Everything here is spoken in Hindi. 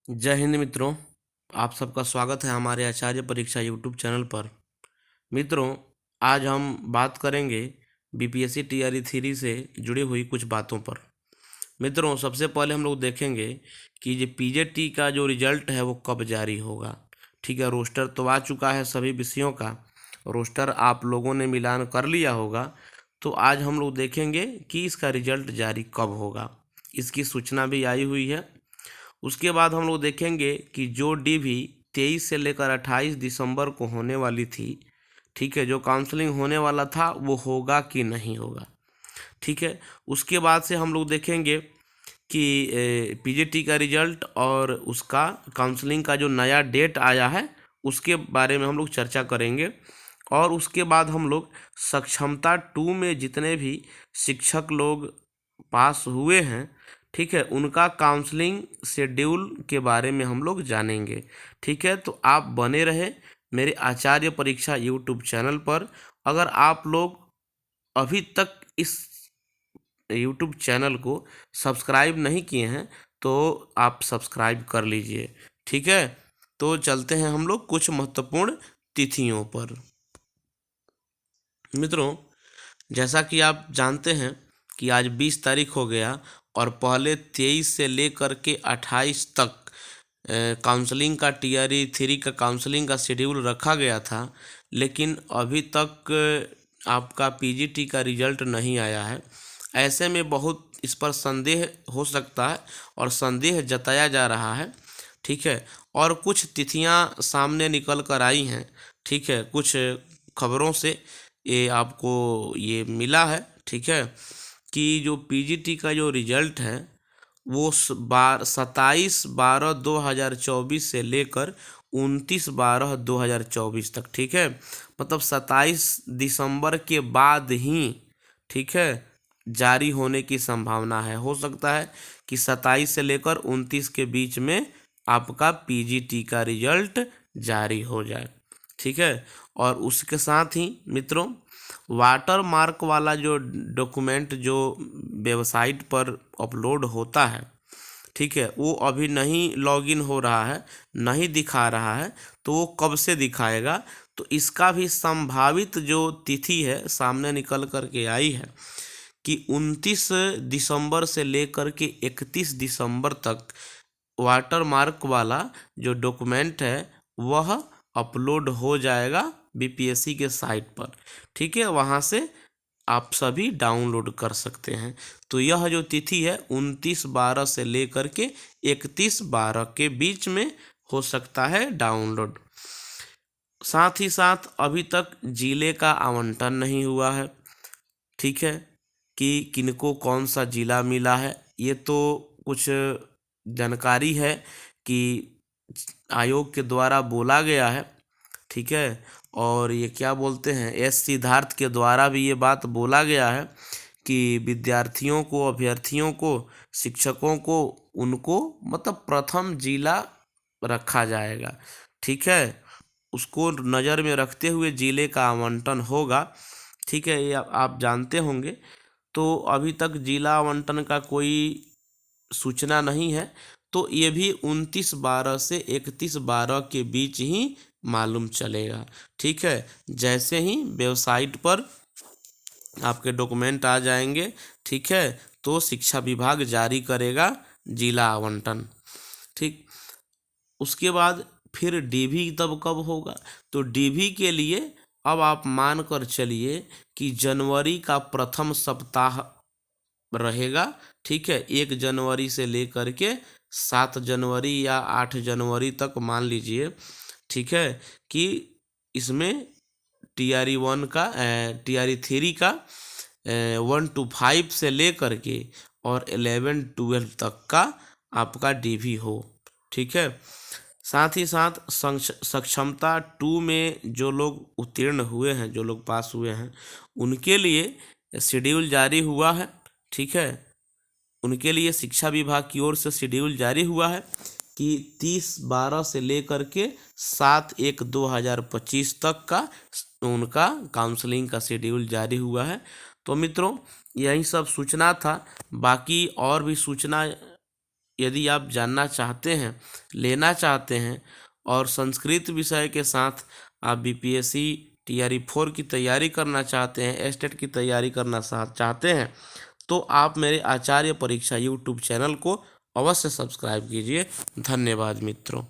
जय हिंद मित्रों। आप सबका स्वागत है हमारे आचार्य परीक्षा यूट्यूब चैनल पर। मित्रों, आज हम बात करेंगे बीपीएससी टीआरई थ्री से जुड़ी हुई कुछ बातों पर। मित्रों, सबसे पहले हम लोग देखेंगे कि जो पीजेटी का जो रिजल्ट है वो कब जारी होगा। ठीक है, रोस्टर तो आ चुका है सभी विषयों का। रोस्टर आप लोगों ने मिलान कर लिया होगा। तो आज हम लोग देखेंगे कि इसका रिजल्ट जारी कब होगा। इसकी सूचना भी आई हुई है। उसके बाद हम लोग देखेंगे कि जो डीवी 23 से लेकर 28 दिसंबर को होने वाली थी, ठीक है, जो काउंसलिंग होने वाला था वो होगा कि नहीं होगा। ठीक है, उसके बाद से हम लोग देखेंगे कि पीजीटी का रिजल्ट और उसका काउंसलिंग का जो नया डेट आया है उसके बारे में हम लोग चर्चा करेंगे। और उसके बाद हम लोग सक्षमता 2 में जितने भी शिक्षक लोग पास हुए हैं, ठीक है, उनका काउंसलिंग शेड्यूल के बारे में हम लोग जानेंगे। ठीक है, तो आप बने रहे मेरे आचार्य परीक्षा यूट्यूब चैनल पर। अगर आप लोग अभी तक इस यूट्यूब चैनल को सब्सक्राइब नहीं किए हैं तो आप सब्सक्राइब कर लीजिए। ठीक है, तो चलते हैं हम लोग कुछ महत्वपूर्ण तिथियों पर। मित्रों, जैसा कि आप जानते हैं कि आज 20 तारीख हो गया और पहले 23 से लेकर के 28 तक काउंसलिंग का टीआरई थ्री का काउंसलिंग का शेड्यूल रखा गया था। लेकिन अभी तक आपका पीजीटी का रिजल्ट नहीं आया है। ऐसे में बहुत इस पर संदेह हो सकता है और संदेह जताया जा रहा है। ठीक है, और कुछ तिथियां सामने निकल कर आई हैं। ठीक है, कुछ खबरों से ये आपको ये मिला है। ठीक है, कि जो पीजीटी का जो रिजल्ट है वो 27/12/2024 से लेकर 29/12/2024 तक, ठीक है, मतलब 27 दिसंबर के बाद ही, ठीक है, जारी होने की संभावना है। हो सकता है कि 27 से लेकर 29 के बीच में आपका पीजीटी का रिजल्ट जारी हो जाए। ठीक है, और उसके साथ ही मित्रों, वाटर मार्क वाला जो डॉक्यूमेंट जो वेबसाइट पर अपलोड होता है, ठीक है, वो अभी नहीं लॉगिन हो रहा है, नहीं दिखा रहा है। तो वो कब से दिखाएगा? तो इसका भी संभावित जो तिथि है सामने निकल कर के आई है कि 29 दिसंबर से लेकर के 31 दिसंबर तक वाटर मार्क वाला जो डॉक्यूमेंट है वह अपलोड हो जाएगा बीपीएससी के साइट पर। ठीक है, वहाँ से आप सभी डाउनलोड कर सकते हैं। तो यह जो तिथि है 29/12 से लेकर के 31/12 के बीच में हो सकता है डाउनलोड। साथ ही साथ अभी तक जिले का आवंटन नहीं हुआ है। ठीक है, कि किनको कौन सा जिला मिला है, ये तो कुछ जानकारी है कि आयोग के द्वारा बोला गया है। ठीक है, और ये क्या बोलते हैं, एस सिद्धार्थ के द्वारा भी ये बात बोला गया है कि विद्यार्थियों को, अभ्यर्थियों को, शिक्षकों को, उनको मतलब प्रथम जिला रखा जाएगा। ठीक है, उसको नज़र में रखते हुए जिले का आवंटन होगा। ठीक है, ये आप जानते होंगे। तो अभी तक जिला आवंटन का कोई सूचना नहीं है। तो ये भी 29/12 से 31/12 के बीच ही मालूम चलेगा। ठीक है, जैसे ही वेबसाइट पर आपके डॉक्यूमेंट आ जाएंगे, ठीक है, तो शिक्षा विभाग जारी करेगा जिला आवंटन। ठीक, उसके बाद फिर डीवी तब कब होगा? तो डीवी के लिए अब आप मान कर चलिए कि जनवरी का प्रथम सप्ताह रहेगा। ठीक है, 1 जनवरी से लेकर के 7 जनवरी या 8 जनवरी तक मान लीजिए। ठीक है, कि इसमें टीआरई 1 का, टीआरई 3 का 1 to 5 से लेकर के और 11-12 तक का आपका डीवी हो। ठीक है, साथ ही साथ सक्षमता 2 में जो लोग उत्तीर्ण हुए हैं, जो लोग पास हुए हैं, उनके लिए शेड्यूल जारी हुआ है। ठीक है, उनके लिए शिक्षा विभाग की ओर से शेड्यूल जारी हुआ है कि 30/12 से लेकर के 7/1/2025 तक का उनका काउंसलिंग का शेड्यूल जारी हुआ है। तो मित्रों, यही सब सूचना था। बाकी और भी सूचना यदि आप जानना चाहते हैं, लेना चाहते हैं और संस्कृत विषय के साथ आप बीपीएससी टीआरई 4 की तैयारी करना चाहते हैं, एस्टेट की तैयारी करना चाहते हैं, तो आप मेरे आचार्य परीक्षा यूट्यूब चैनल को अवश्य सब्सक्राइब कीजिए। धन्यवाद मित्रों।